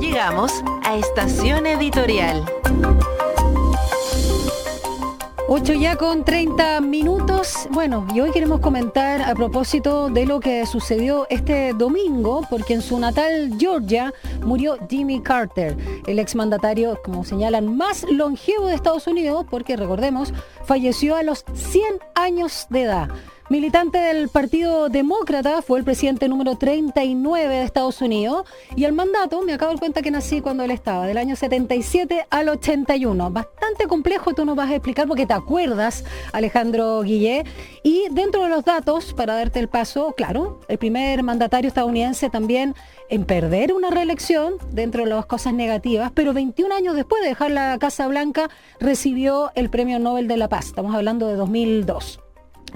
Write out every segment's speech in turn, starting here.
Llegamos a Estación Editorial. 8 ya con 30 minutos. Bueno, y hoy queremos comentar a propósito de lo que sucedió este domingo, porque en su natal Georgia murió Jimmy Carter, el exmandatario, como señalan, más longevo de Estados Unidos, porque recordemos, falleció a los 100 años de edad. Militante del Partido Demócrata, fue el presidente número 39 de Estados Unidos, y el mandato, me acabo de dar cuenta que nací cuando él estaba, del año 77 al 81. Bastante complejo, tú nos vas a explicar porque te acuerdas, Alejandro Guillé. Y dentro de los datos, para darte el paso, claro, el primer mandatario estadounidense también en perder una reelección, dentro de las cosas negativas, pero 21 años después de dejar la Casa Blanca, recibió el Premio Nobel de la Paz. Estamos hablando de 2002.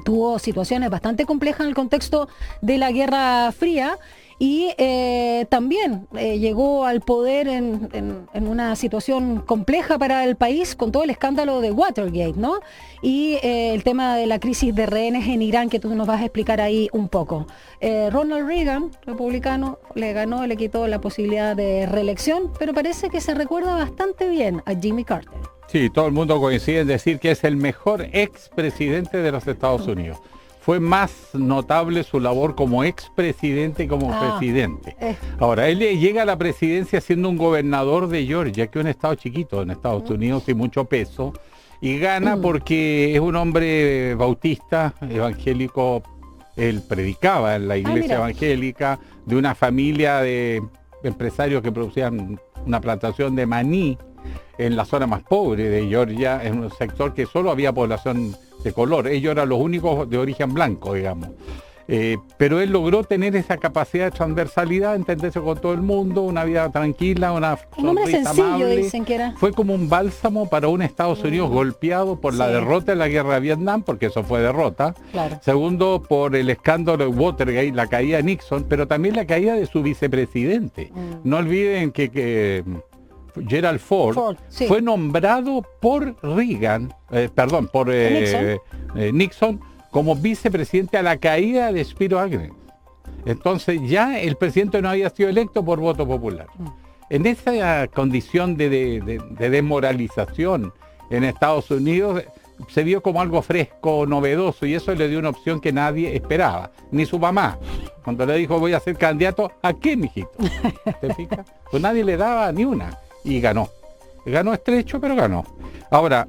Tuvo situaciones bastante complejas en el contexto de la Guerra Fría y también llegó al poder en una situación compleja para el país con todo el escándalo de Watergate, ¿no? Y el tema de la crisis de rehenes en Irán, que tú nos vas a explicar ahí un poco. Ronald Reagan, republicano, le ganó, le quitó la posibilidad de reelección, pero parece que se recuerda bastante bien a Jimmy Carter. Sí, todo el mundo coincide en decir que es el mejor expresidente de los Estados Unidos. Fue más notable su labor como expresidente y como presidente. Ahora, él llega a la presidencia siendo un gobernador de Georgia, que es un estado chiquito en Estados Unidos y mucho peso, y gana porque es un hombre bautista, evangélico. Él predicaba en la iglesia evangélica, de una familia de empresarios que producían una plantación de maní en la zona más pobre de Georgia, en un sector que solo había población de color. Ellos eran los únicos de origen blanco, digamos. Pero él logró tener esa capacidad de transversalidad, entenderse con todo el mundo, una vida tranquila, una sonrisa amable. Dicen que era. Fue como un bálsamo para un Estados Unidos golpeado por la derrota de la guerra de Vietnam, porque eso fue derrota. Claro. Segundo, por el escándalo de Watergate, la caída de Nixon, pero también la caída de su vicepresidente. No olviden que Gerald Ford fue nombrado por Nixon como vicepresidente a la caída de Spiro Agnew. Entonces ya el presidente no había sido electo por voto popular. En esa condición de desmoralización en Estados Unidos se vio como algo fresco, novedoso, y eso le dio una opción que nadie esperaba, ni su mamá. Cuando le dijo voy a ser candidato, ¿a qué, mijito? ¿Te fijas? Pues nadie le daba ni una. Y ganó. Ganó estrecho, pero ganó. Ahora,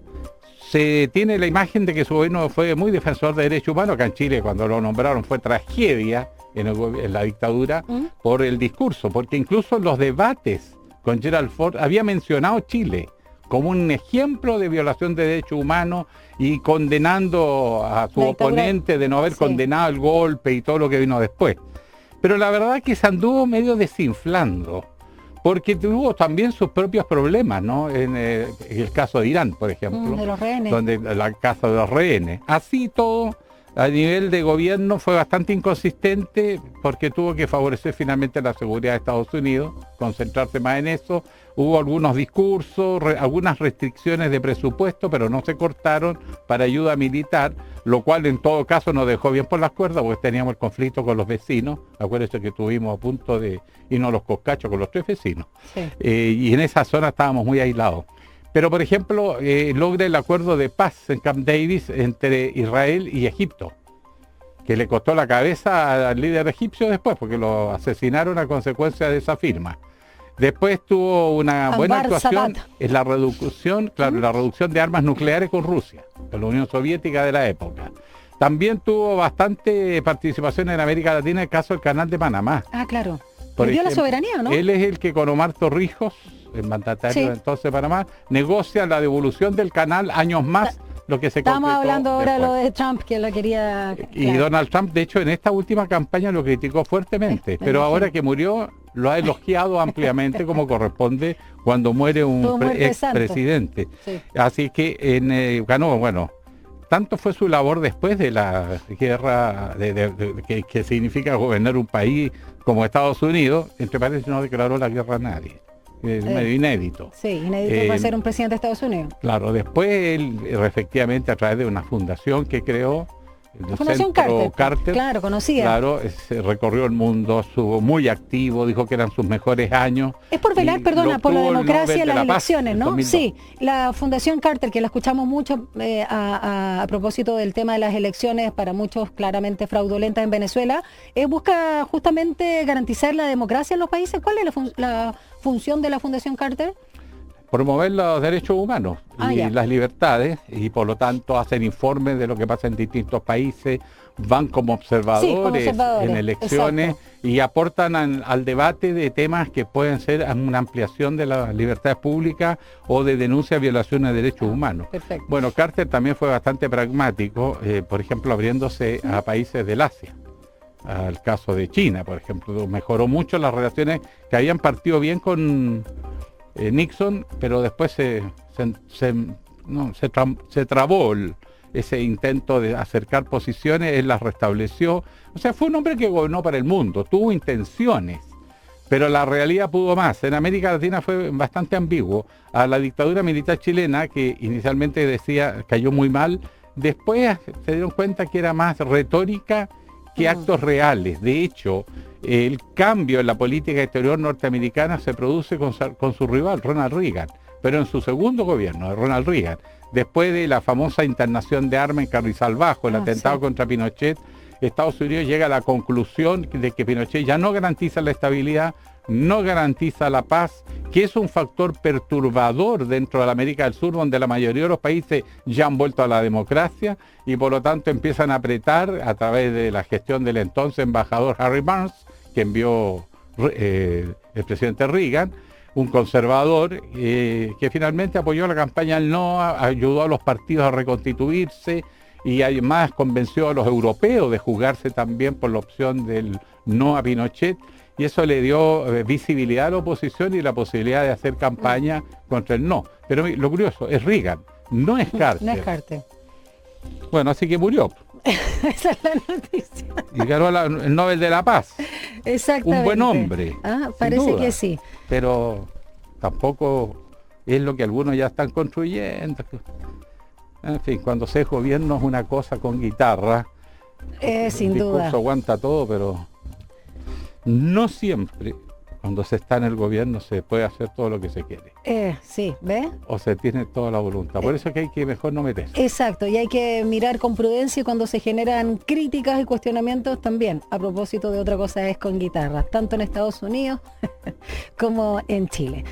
se tiene la imagen de que su gobierno fue muy defensor de derechos humanos. Acá en Chile, cuando lo nombraron, fue tragedia en la dictadura por el discurso, porque incluso en los debates con Gerald Ford había mencionado Chile como un ejemplo de violación de derechos humanos y condenando a su oponente de no haber condenado el golpe y todo lo que vino después. Pero la verdad es que se anduvo medio desinflando, porque tuvo también sus propios problemas, ¿no? En el caso de Irán, por ejemplo, de los rehenes. Donde la caza de los rehenes. Así todo, a nivel de gobierno fue bastante inconsistente, porque tuvo que favorecer finalmente la seguridad de Estados Unidos, concentrarse más en eso. Hubo algunos discursos, algunas restricciones de presupuesto, pero no se cortaron para ayuda militar, lo cual en todo caso nos dejó bien por las cuerdas, porque teníamos el conflicto con los vecinos. Acuérdense que estuvimos a punto de irnos a los coscachos con los 3 vecinos. Y en esa zona estábamos muy aislados. Pero, por ejemplo, logra el acuerdo de paz en Camp Davis entre Israel y Egipto, que le costó la cabeza al líder egipcio después, porque lo asesinaron a consecuencia de esa firma. Después tuvo una buena actuación en la reducción, la reducción de armas nucleares con Rusia, con la Unión Soviética de la época. También tuvo bastante participación en América Latina en el caso del Canal de Panamá. Ah, claro. Perdió la soberanía, ¿no? Él es el que con Omar Torrijos, el mandatario entonces de Panamá, negocia la devolución del canal años más. Lo que se Estamos hablando ahora después. Lo de Trump, que lo quería... Y Donald Trump, de hecho, en esta última campaña lo criticó fuertemente, pero ahora que murió, lo ha elogiado ampliamente como corresponde cuando muere un expresidente. Así que ganó, bueno, tanto fue su labor después de la guerra que significa gobernar un país como Estados Unidos, entre paréntesis no declaró la guerra a nadie. Es medio inédito. Sí, inédito para ser un presidente de Estados Unidos. Claro, después él efectivamente a través de una fundación que creó, del Fundación Centro Carter, claro, conocida. Claro, recorrió el mundo, estuvo muy activo, dijo que eran sus mejores años. Es por velar, y perdona, por la obtuvo el democracia y Nobel de las la Paz elecciones, en ¿no? 2002. Sí, la Fundación Carter, que la escuchamos mucho a propósito del tema de las elecciones, para muchos claramente fraudulentas en Venezuela, busca justamente garantizar la democracia en los países. ¿Cuál es la función de la Fundación Carter? Promover los derechos humanos y ya. las libertades, y por lo tanto hacen informes de lo que pasa en distintos países, van como observadores, en elecciones, exacto, y aportan al debate de temas que pueden ser una ampliación de las libertades públicas o de denuncia de violaciones de derechos humanos. Perfecto. Bueno, Carter también fue bastante pragmático, por ejemplo, abriéndose a países del Asia. Al caso de China, por ejemplo, mejoró mucho las relaciones que habían partido bien con Nixon, pero después se trabó ese intento de acercar posiciones. Él las restableció. O sea, fue un hombre que gobernó para el mundo, tuvo intenciones, pero la realidad pudo más. En América Latina fue bastante ambiguo. A la dictadura militar chilena, que inicialmente decía cayó muy mal, después se dieron cuenta que era más retórica que actos reales. De hecho, el cambio en la política exterior norteamericana se produce con su rival, Ronald Reagan, pero en su segundo gobierno, de Ronald Reagan, después de la famosa internación de armas en Carrizal Bajo, el atentado contra Pinochet, Estados Unidos llega a la conclusión de que Pinochet ya no garantiza la estabilidad, no garantiza la paz, que es un factor perturbador dentro de la América del Sur, donde la mayoría de los países ya han vuelto a la democracia, y por lo tanto empiezan a apretar a través de la gestión del entonces embajador Harry Burns, que envió el presidente Reagan, un conservador que finalmente apoyó la campaña del no, ayudó a los partidos a reconstituirse, y además convenció a los europeos de jugarse también por la opción del no a Pinochet, y eso le dio visibilidad a la oposición y la posibilidad de hacer campaña contra el no. Pero lo curioso, es Reagan, no es Carter. No es Carter. Bueno, así que murió. Esa es la noticia. Y ganó el Nobel de la Paz. Exactamente. Un buen hombre. Parece que sí. Pero tampoco es lo que algunos ya están construyendo. En fin, cuando se es gobierno es una cosa con guitarra. Sin duda. El discurso aguanta todo, pero no siempre cuando se está en el gobierno se puede hacer todo lo que se quiere. Sí, ¿ves? O se tiene toda la voluntad. Por eso es que hay que mejor no meterse. Exacto, y hay que mirar con prudencia cuando se generan críticas y cuestionamientos también. A propósito de otra cosa es con guitarra, tanto en Estados Unidos como en Chile.